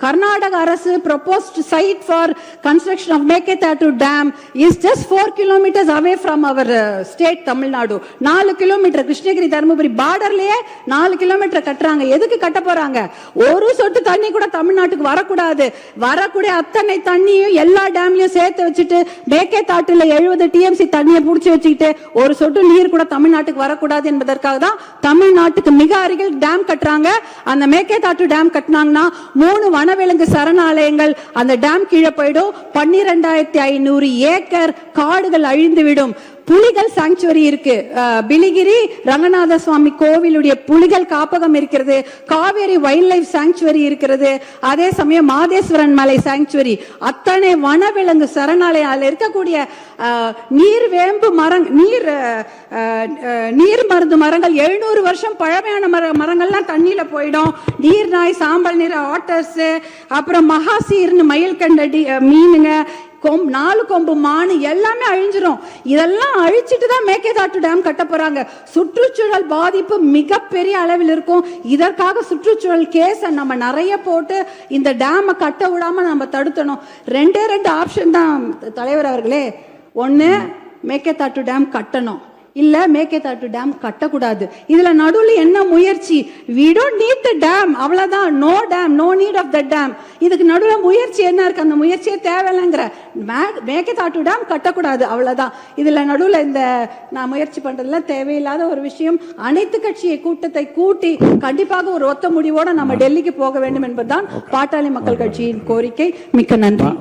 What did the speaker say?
கர்நாடக அரசு proposed site for construction of Meketatu Dam is just 4 kilometers away from our state Tamil Nadu. 4 kilometre Krishnagiri Dharmapuri பார்டர்லயே 4 kilometre கட்டுறாங்க. எதுக்கு கட்ட போறாங்க? ஒரு சொட்டு தண்ணி கூட தமிழ்நாட்டுக்கு வரக்கூடாது. வரக்கூடிய அத்தனை தண்ணியும் எல்லா டேம்லயும் சேர்த்து வச்சுட்டு மேகேதாட்டுல 70 TMC தண்ணியை புடிச்சு வச்சுக்கிட்டு ஒரு சொட்டு நீர் கூட தமிழ்நாட்டுக்கு வரக்கூடாது என்பதற்காக தான் தமிழ்நாட்டுக்கு மிக அருகில் டேம் கட்டுறாங்க. அந்த மேகேதாட்டு டேம் கட்டினாங்கன்னா 3 வனவிலங்கு சரணாலயங்கள் அந்த டேம் கீழே போயிடும். 12,500 ஏக்கர் காடுகள் அழிந்துவிடும். புலிகள் சாங்சுவரி இருக்கு. பிலிகிரி ரங்கநாத சுவாமி கோவிலுடைய புலிகள் காப்பகம் இருக்கிறது. காவேரி வைல்ட் லைஃப் சாங்சுவரி இருக்கிறது. அதே சமயம் மாதேஸ்வரன் மலை சாங்சுவரி, அத்தனை வனவிலங்கு சரணாலயம் இருக்கக்கூடிய நீர் வேம்பு நீர் மருந்து மரங்கள் 700 வருஷம் பழமையான மரங்கள்லாம் தண்ணியில போயிடும். நீர் நாய், சாம்பல் நீர் ஆட்டர்ஸ், அப்புறம் மகாசீர்னு மயில் கண்டடி மீனுங்க, 4 கொம்பு மானு எல்லாமே அழிஞ்சிரும். இதெல்லாம் அழிச்சிட்டு தான் மேகேதாட்டு டேம் கட்ட போறாங்க. சுற்றுச்சூழல் பாதிப்பு மிகப்பெரிய அளவில் இருக்கும். இதற்காக சுற்றுச்சூழல் கேஸ் நம்ம நிறைய போட்டு இந்த டேமை கட்ட விடாம நம்ம தடுத்தணும். 2 ஆப்ஷன் தான் தலைவர் அவர்களே. ஒன்னு மேகேதாட்டு டேம் கட்டணும், இல்ல மேகேதாட்டு டேம் கட்டக்கூடாது. இதுல நடுவில் என்ன முயற்சி? we don't need the dam, அவ்வளவுதான். no dam, no need of the dam. இதுக்கு நடுவில் முயற்சி என்ன இருக்கு? அந்த முயற்சியே தேவையில்லைங்கிற. மேகேதாட்டு டேம் கட்டக்கூடாது, அவ்வளவுதான். இதுல நடுவில் இந்த நான் முயற்சி பண்றதுல தேவையில்லாத ஒரு விஷயம். அனைத்து கட்சியை கூட்டத்தை கூட்டி கண்டிப்பாக ஒரு ஒத்த முடிவோட நம்ம டெல்லிக்கு போக வேண்டும் என்பதுதான் பாட்டாளி மக்கள் கட்சியின் கோரிக்கை. மிக்க நன்றி.